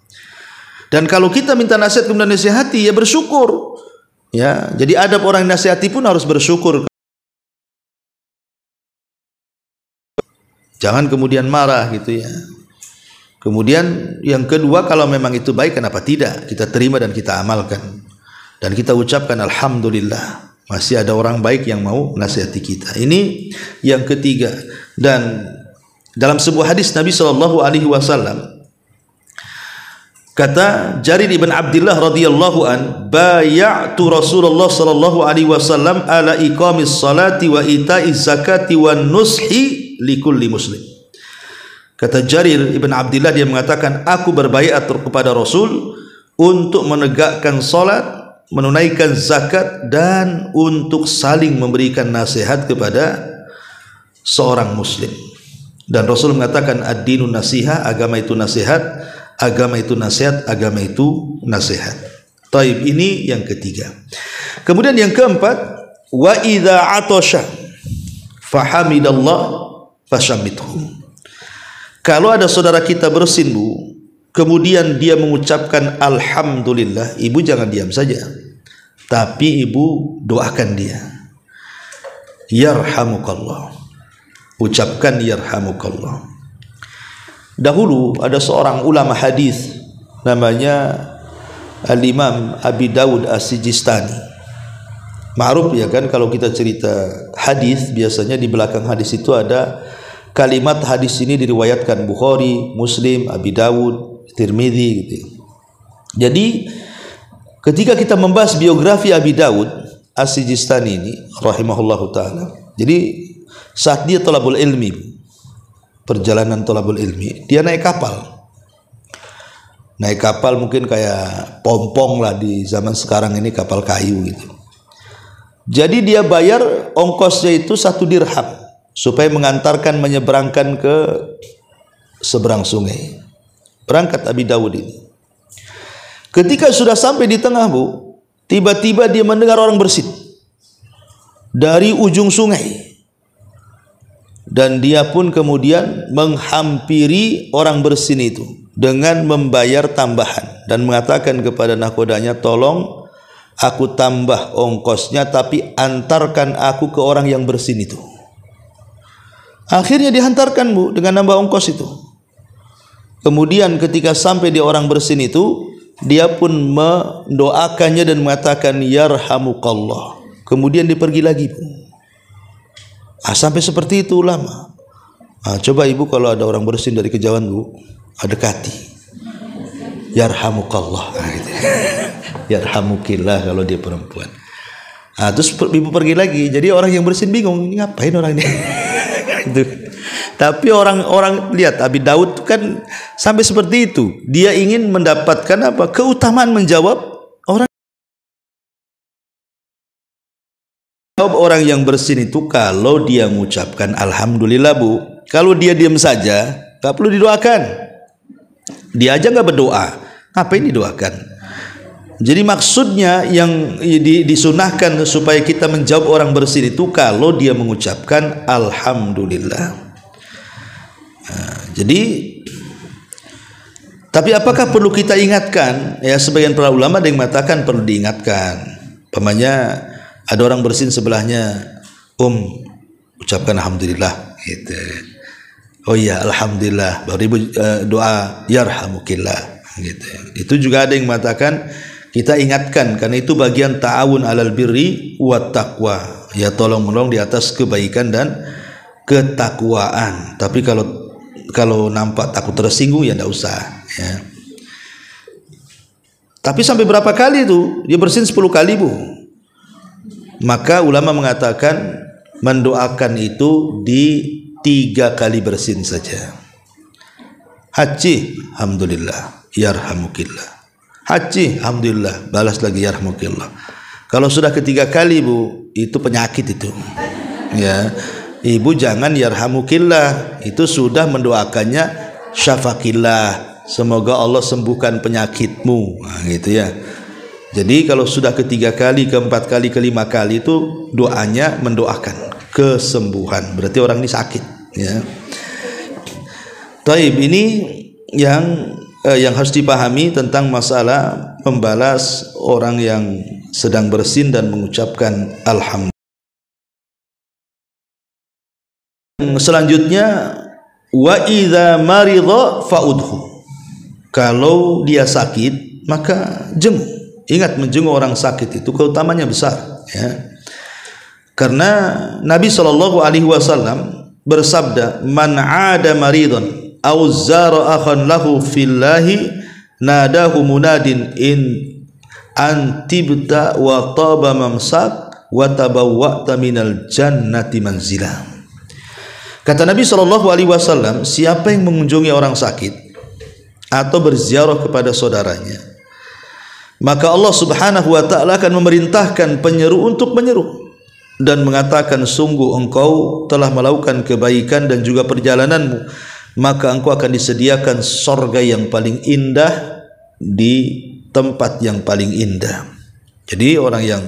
Dan kalau kita minta nasihat kemudian nasihati, ya bersyukur. Ya, jadi adab orang nasihati pun harus bersyukur. Jangan kemudian marah gitu ya. Kemudian yang kedua, kalau memang itu baik, kenapa tidak? Kita terima dan kita amalkan. Dan kita ucapkan alhamdulillah, masih ada orang baik yang mau nasihati kita. Ini yang ketiga. Dan dalam sebuah hadis Nabi SAW kata Jarir ibn Abdullah radhiyallahu an, bay'atu Rasulullah sallallahu alaihi wasallam ala iqamis salati wa ita'iz zakati wan nushi likulli muslim. Kata Jarir ibn Abdullah, dia mengatakan, aku berbaiat kepada Rasul untuk menegakkan salat, menunaikan zakat, dan untuk saling memberikan nasihat kepada seorang muslim. Dan Rasul mengatakan ad-dinun nasihah, agama itu nasihat, agama itu nasihat, agama itu nasihat. Taib, ini yang ketiga. Kemudian yang keempat, wa idza atasha fahamidallah fashammithu. Kalau ada saudara kita bersin, Bu, kemudian dia mengucapkan alhamdulillah, ibu jangan diam saja, tapi ibu doakan dia. Yarhamukallah. Ucapkan yarhamukallah. Dahulu ada seorang ulama hadis namanya Al-Imam Abi Dawud As-Sijistani. Ma'ruf ya kan, kalau kita cerita hadis biasanya di belakang hadis itu ada kalimat hadis ini diriwayatkan Bukhari, Muslim, Abi Dawud, Tirmidzi gitu. Jadi ketika kita membahas biografi Abi Dawud As-Sijistani ini rahimahullahu taala, jadi saat dia thalabul ilmi, perjalanan thalabul ilmi, dia naik kapal. Naik kapal mungkin kayak pompong lah di zaman sekarang ini, kapal kayu gitu. Jadi dia bayar ongkosnya itu 1 dirham supaya mengantarkan, menyeberangkan ke seberang sungai. Berangkat Abi Dawud ini. Ketika sudah sampai di tengah, Bu, tiba-tiba dia mendengar orang bersin dari ujung sungai. Dan dia pun kemudian menghampiri orang bersin itu dengan membayar tambahan dan mengatakan kepada nahkodanya, tolong aku tambah ongkosnya, tapi antarkan aku ke orang yang bersin itu. Akhirnya dihantarkan, Bu, dengan nambah ongkos itu. Kemudian ketika sampai di orang bersin itu, dia pun mendoakannya dan mengatakan yarhamukallah. Kemudian dia pergi lagi, Bu. Sampai seperti itu ulama. Coba ibu kalau ada orang bersin dari kejauhan, Bu, dekati. Yarhamukallah. Gitu. Yarhamukillah kalau dia perempuan. Terus ibu pergi lagi. Jadi orang yang bersin bingung, ini ngapain orang ini? Gitu. Tapi orang-orang lihat Abi Dawud kan sampai seperti itu. Dia ingin mendapatkan apa? Keutamaan menjawab orang. Jawab orang yang bersin itu kalau dia mengucapkan alhamdulillah, Bu. Kalau dia diam saja, nggak perlu didoakan. Dia aja nggak berdoa, ngapain didoakan? Jadi maksudnya yang disunahkan supaya kita menjawab orang bersin itu kalau dia mengucapkan alhamdulillah. Jadi, tapi apakah perlu kita ingatkan? Ya, sebagian para ulama ada yang mengatakan perlu diingatkan. Pamannya ada orang bersin sebelahnya, ucapkan alhamdulillah gitu. Oh iya, alhamdulillah. Baru ibu doa yarhamukillah gitu. Itu juga ada yang mengatakan kita ingatkan, karena itu bagian ta'awun alal birri wat taqwa. Ya, tolong menolong di atas kebaikan dan ketakwaan. Tapi kalau nampak takut tersinggung ya enggak usah ya. Tapi sampai berapa kali itu? Dia bersin 10 kali, Bu. Maka ulama mengatakan mendoakan itu di 3 kali bersin saja. Haji, alhamdulillah, yarhamukillah. Haji, alhamdulillah, balas lagi yarhamukillah. Kalau sudah ketiga kali, Bu, itu penyakit itu. Ya. Ibu jangan yarhamukillah, itu sudah mendoakannya syafakillah, semoga Allah sembuhkan penyakitmu. Gitu ya. Jadi kalau sudah ketiga kali, keempat kali, kelima kali itu doanya mendoakan kesembuhan. Berarti orang ini sakit, ya. Taib, ini yang harus dipahami tentang masalah membalas orang yang sedang bersin dan mengucapkan alhamdulillah. Selanjutnya, wa idza maridha fa'udhu. Kalau dia sakit, maka jenguk. Ingat, menjenguk orang sakit itu keutamanya besar, ya. Karena Nabi SAW bersabda, man 'ada maridhan aw zara akhan lahu fillahi nadahu munadin in antibta wa taba mamsak wa tabawwa'ta minal jannati manzila. Kata Nabi SAW, siapa yang mengunjungi orang sakit atau berziarah kepada saudaranya, maka Allah Subhanahu wa ta'ala akan memerintahkan penyeru untuk menyeru dan mengatakan, sungguh engkau telah melakukan kebaikan dan juga perjalananmu, maka engkau akan disediakan sorga yang paling indah di tempat yang paling indah. Jadi orang yang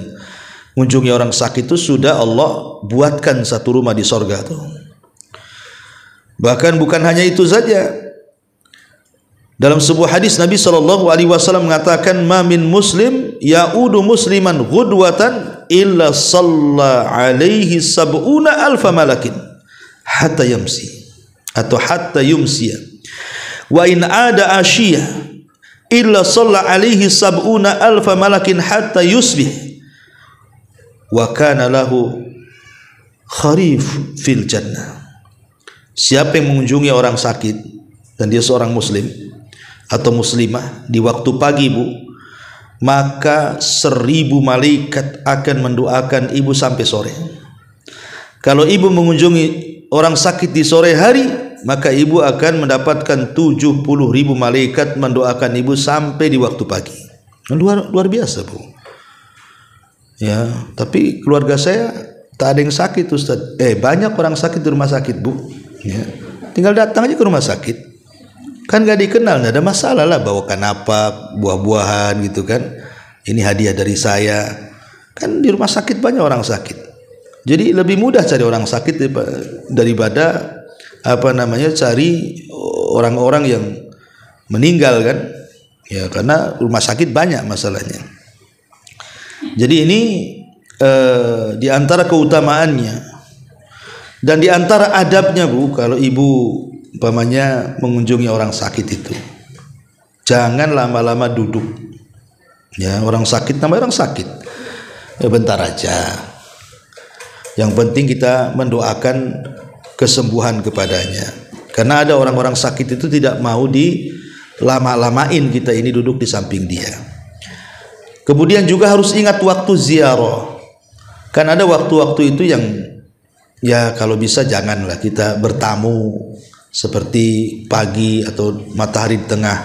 mengunjungi orang sakit itu sudah Allah buatkan satu rumah di sorga tuh. Bahkan bukan hanya itu saja. Dalam sebuah hadis Nabi SAW mengatakan, ma min muslim ya'udu musliman ghudwatan illa salla alaihi sab'una alfa malakin hatta yamsi atau hatta yumsiya wa in ada ashiyah illa salla alaihi sab'una alfa malakin hatta yusbih wa kana lahu kharif fil jannah. Siapa yang mengunjungi orang sakit dan dia seorang muslim atau muslimah di waktu pagi, Bu, maka 1000 malaikat akan mendoakan ibu sampai sore. Kalau ibu mengunjungi orang sakit di sore hari, maka ibu akan mendapatkan 70.000 malaikat mendoakan ibu sampai di waktu pagi. Luar biasa, Bu. Ya, tapi keluarga saya tak ada yang sakit, Ustaz. Banyak orang sakit di rumah sakit, Bu. Ya, tinggal datang aja ke rumah sakit. Kan gak dikenal, gak ada masalah lah, bawakan apa, buah-buahan gitu kan, ini hadiah dari saya. Kan di rumah sakit banyak orang sakit, jadi lebih mudah cari orang sakit daripada cari orang-orang yang meninggal kan, ya, karena rumah sakit banyak masalahnya. Jadi ini di antara keutamaannya dan di antara adabnya, Bu, kalau ibu umpamanya mengunjungi orang sakit itu, jangan lama-lama duduk. Ya, orang sakit namanya orang sakit, ya bentar aja. Yang penting kita mendoakan kesembuhan kepadanya. Karena ada orang-orang sakit itu tidak mau dilama-lamain kita ini duduk di samping dia. Kemudian juga harus ingat waktu ziarah. Kan ada waktu-waktu itu yang, ya kalau bisa janganlah kita bertamu seperti pagi atau matahari di tengah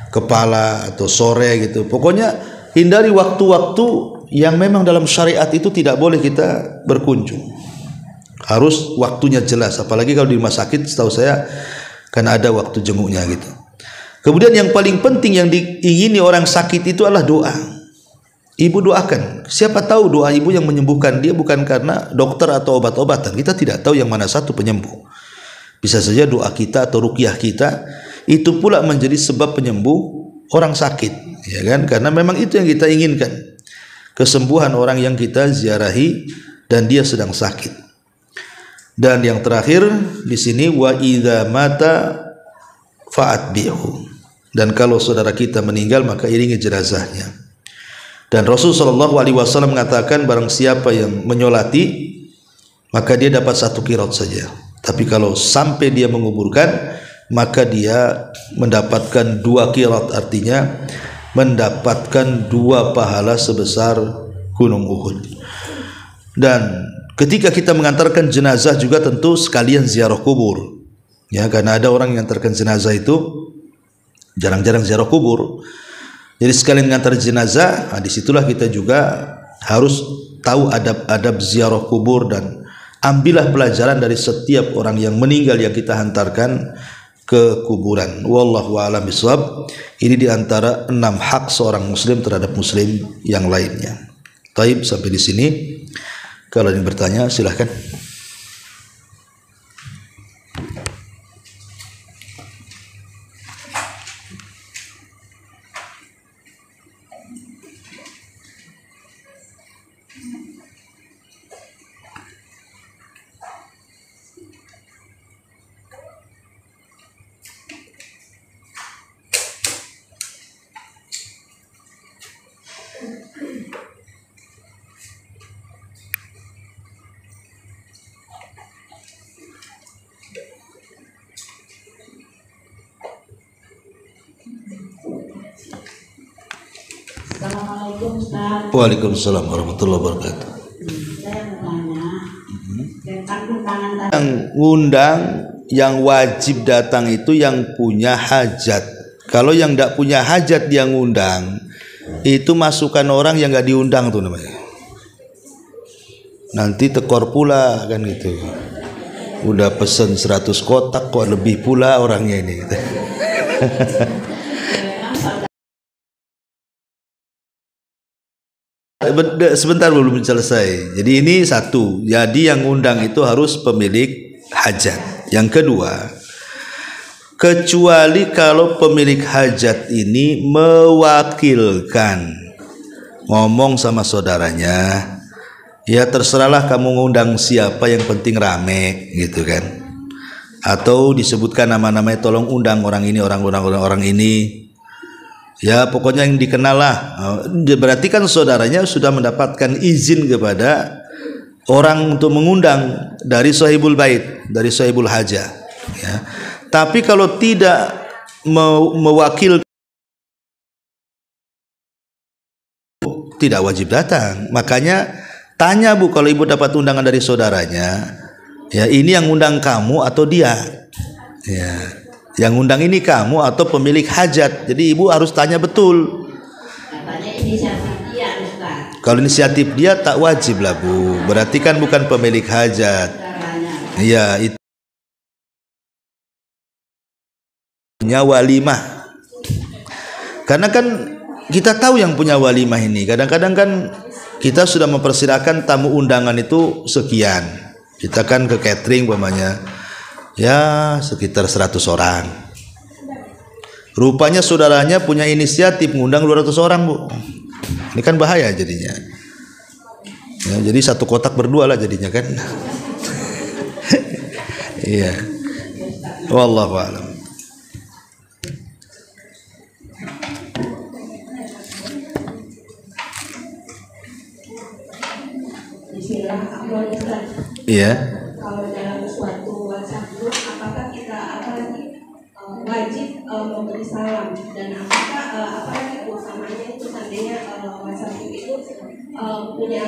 kepala atau sore gitu. Pokoknya hindari waktu-waktu yang memang dalam syariat itu tidak boleh kita berkunjung. Harus waktunya jelas, apalagi kalau di rumah sakit setahu saya kan ada waktu jenguknya gitu. Kemudian yang paling penting yang diingini orang sakit itu adalah doa. Ibu doakan. Siapa tahu doa ibu yang menyembuhkan dia bukan karena dokter atau obat-obatan. Kita tidak tahu yang mana satu penyembuh. Bisa saja doa kita atau ruqyah kita itu pula menjadi sebab penyembuh orang sakit, ya kan? Karena memang itu yang kita inginkan, kesembuhan orang yang kita ziarahi dan dia sedang sakit. Dan yang terakhir di sini, wa idza mata fa'atbihu. Dan kalau saudara kita meninggal maka iringi jenazahnya. Dan Rasul SAW mengatakan, barang siapa yang menyolati maka dia dapat 1 qirat saja. Tapi kalau sampai dia menguburkan, maka dia mendapatkan 2 qirat, artinya mendapatkan 2 pahala sebesar gunung Uhud. Dan ketika kita mengantarkan jenazah juga tentu sekalian ziarah kubur, ya, karena ada orang yang mengantarkan jenazah itu jarang-jarang ziarah kubur. Jadi sekalian mengantar jenazah, disitulah kita juga harus tahu adab-adab ziarah kubur dan ambillah pelajaran dari setiap orang yang meninggal yang kita hantarkan ke kuburan. Wallahu a'lam bishawab. Ini diantara 6 hak seorang muslim terhadap muslim yang lainnya. Taib, sampai di sini. Kalau ingin bertanya silahkan. Assalamualaikum Ustaz. Waalaikumsalam warahmatullahi wabarakatuh. Saya bertanya tentang undangan tadi. Yang ngundang, yang wajib datang itu yang punya hajat. Kalau yang tidak punya hajat dia ngundang, itu masukan orang yang nggak diundang tuh namanya. Nanti tekor pula kan gitu. Udah pesen 100 kotak kok lebih pula orangnya ini. Sebentar belum selesai. Jadi ini satu. Jadi yang ngundang itu harus pemilik hajat. Yang kedua, kecuali kalau pemilik hajat ini mewakilkan ngomong sama saudaranya, ya terserahlah kamu ngundang siapa, yang penting rame gitu kan. Atau disebutkan nama-namanya, tolong undang orang ini, orang ini. Ya pokoknya yang dikenal lah. Berarti kan saudaranya sudah mendapatkan izin kepada orang untuk mengundang dari sahibul bait, dari sahibul hajah ya. Tapi kalau tidak mewakil, tidak wajib datang. Makanya tanya Bu, kalau ibu dapat undangan dari saudaranya, ya ini yang undang kamu atau dia, ya yang undang ini kamu atau pemilik hajat. Jadi ibu harus tanya betul. Katanya inisiatif dia, Ustaz. Kalau inisiatif dia tak wajib lah Bu. Berarti kan bukan pemilik hajat. Iya, itu punya walimah. Karena kan kita tahu yang punya walimah ini. Kadang-kadang kan kita sudah mempersilakan tamu undangan itu sekian. Kita kan ke catering umpamanya, ya sekitar 100 orang. Rupanya saudaranya punya inisiatif ngundang 200 orang Bu. Ini kan bahaya jadinya ya, jadi satu kotak berdua lah jadinya kan. Iya. Wallahu a'lam. Iya. Kalau dalam suatu WhatsApp group, apakah kita wajib memberi salam, dan apalagi utamanya itu seandainya WhatsApp group itu punya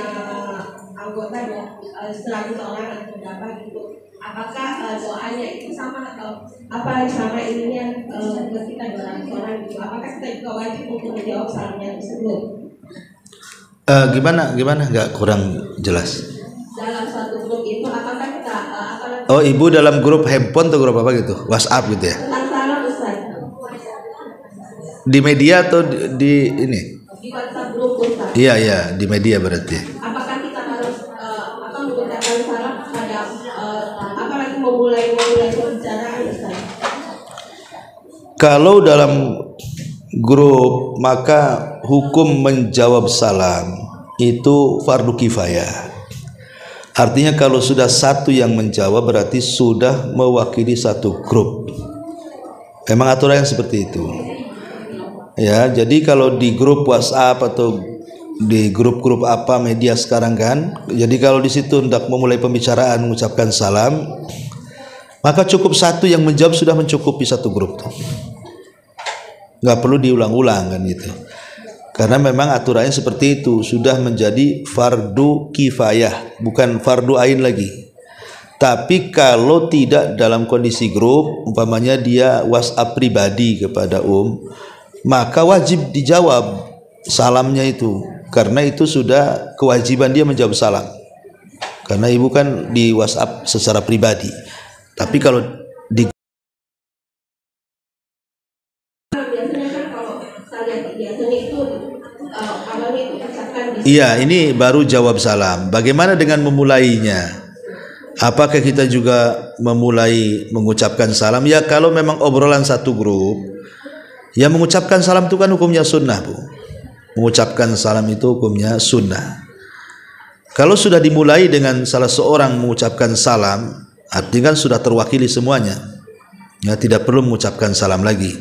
anggota 100 orang atau berapa gitu, apakah doanya itu sama atau apa sama ininya ketika 200 orang gitu, apakah kita juga wajib untuk menjawab salamnya tersebut? Gimana nggak kurang jelas. Dalam satu grup itu apakah kita Oh ibu dalam grup handphone atau grup apa gitu, WhatsApp gitu ya, tentang salam Ustaz? di media atau di ini? Di WhatsApp grup Ustaz. Iya di media berarti. Apakah kita harus mengucapkan salam pada apalagi memulai pembicaraan Ustaz? Kalau dalam grup maka hukum menjawab salam itu fardu kifayah. Artinya kalau sudah satu yang menjawab berarti sudah mewakili satu grup. Memang aturan yang seperti itu. Ya, jadi kalau di grup WhatsApp atau di grup-grup apa media sekarang kan, jadi kalau di situ hendak memulai pembicaraan mengucapkan salam, maka cukup satu yang menjawab sudah mencukupi satu grup tuh. Nggak perlu diulang-ulang kan gitu. Karena memang aturannya seperti itu, sudah menjadi fardu kifayah, bukan fardu ain lagi. Tapi kalau tidak dalam kondisi grup, umpamanya dia WhatsApp pribadi kepada maka wajib dijawab salamnya itu, karena itu sudah kewajiban dia menjawab salam. Karena ibu kan di WhatsApp secara pribadi. Tapi kalau di awalnya itu ucapkan Iya, ini baru jawab salam. Bagaimana dengan memulainya? Apakah kita juga memulai mengucapkan salam? Ya, kalau memang obrolan satu grup, ya mengucapkan salam itu kan hukumnya sunnah, Bu. Mengucapkan salam itu hukumnya sunnah. Kalau sudah dimulai dengan salah seorang mengucapkan salam, artinya kan sudah terwakili semuanya. Ya, tidak perlu mengucapkan salam lagi.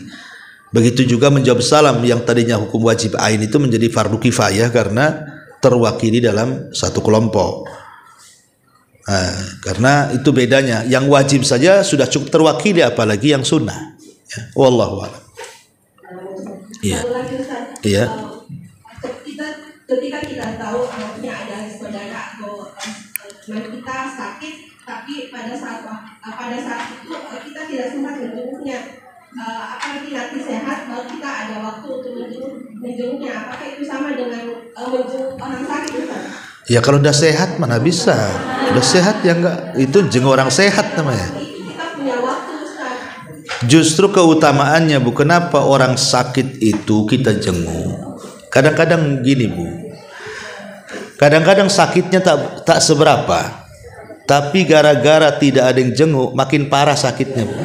Begitu juga menjawab salam yang tadinya hukum wajib ain itu menjadi fardu kifayah karena terwakili dalam satu kelompok. Karena itu bedanya. Yang wajib saja sudah cukup terwakili, apalagi yang sunnah. Ya, wallahu a'lam. Iya. Iya. Ketika kita tahu punya ada saudara atau teman kita sakit, tapi pada saat itu kita tidak sempat menjenguknya, apalagi nanti sehat baru kita ada waktu untuk menjenguknya. Apakah itu sama dengan menjenguk orang sakit, Ustaz? Ya kalau udah sehat mana bisa. Udah sehat ya enggak, itu jenguk orang sehat namanya. Kita punya waktu, Ustaz. Justru keutamaannya, Bu, kenapa orang sakit itu kita jenguk? Kadang-kadang gini, Bu. Kadang-kadang sakitnya tak seberapa, tapi gara-gara tidak ada yang jenguk makin parah sakitnya, Bu.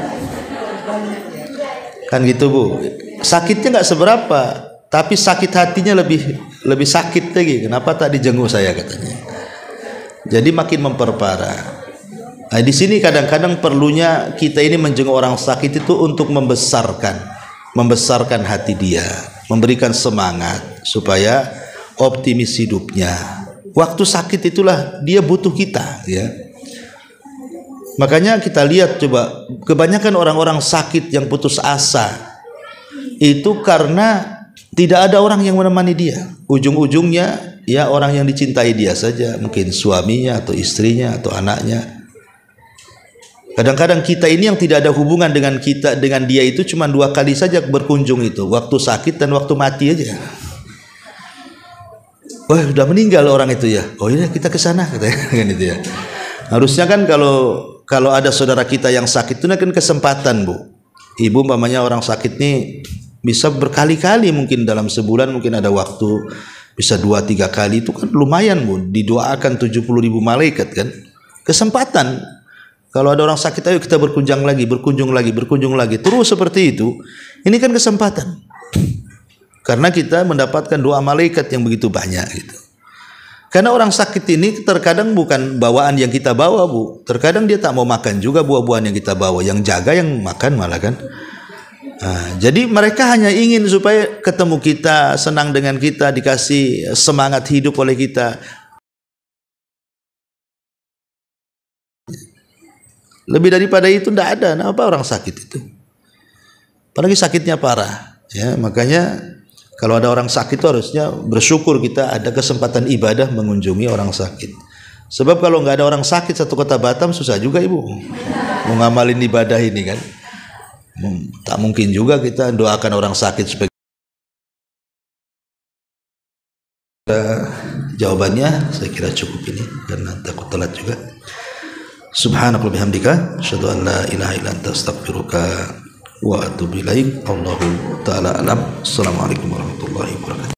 Kan gitu, Bu. Sakitnya nggak seberapa, tapi sakit hatinya lebih sakit lagi. Kenapa tak dijenguk saya, katanya. Jadi makin memperparah. Nah, di sini kadang-kadang perlunya kita ini menjenguk orang sakit itu untuk membesarkan hati dia, memberikan semangat supaya optimis hidupnya. Waktu sakit itulah dia butuh kita, ya. Makanya kita lihat coba, kebanyakan orang-orang sakit yang putus asa itu karena tidak ada orang yang menemani dia. Ujung-ujungnya ya orang yang dicintai dia saja, mungkin suaminya atau istrinya atau anaknya. Kadang-kadang kita ini yang tidak ada hubungan dengan dia itu cuma 2 kali saja berkunjung, itu waktu sakit dan waktu mati aja. Wah, udah meninggal orang itu ya. Oh iya, kita ke sana katanya kan itu ya. Harusnya kan kalau ada saudara kita yang sakit itu kan kesempatan, Bu. Ibu umpamanya orang sakit nih bisa berkali-kali, mungkin dalam sebulan mungkin ada waktu bisa 2-3 kali, itu kan lumayan, Bu. Didoakan 70.000 malaikat kan. Kesempatan. Kalau ada orang sakit, ayo kita berkunjung lagi, terus seperti itu. Ini kan kesempatan. Karena kita mendapatkan doa malaikat yang begitu banyak gitu. Karena orang sakit ini terkadang bukan bawaan yang kita bawa, Bu. Terkadang dia tak mau makan juga buah-buahan yang kita bawa. Yang jaga yang makan malah kan. Jadi mereka hanya ingin supaya ketemu kita, senang dengan kita, dikasih semangat hidup oleh kita. Lebih daripada itu tidak ada. Nah, apa orang sakit itu? Apalagi sakitnya parah. Ya, makanya kalau ada orang sakit itu harusnya bersyukur kita ada kesempatan ibadah mengunjungi orang sakit. Sebab kalau nggak ada orang sakit satu kota Batam susah juga, Ibu. Mau ngamalin ibadah ini kan. Tak mungkin juga kita doakan orang sakit supaya. Jawabannya saya kira cukup ini karena takut telat juga. Subhanaka wa bihamdika asyhadu an la ilaha illa anta astaghfiruka wa atubu ilaik. Allahu taala alam. Assalamualaikum warahmatullahi wabarakatuh.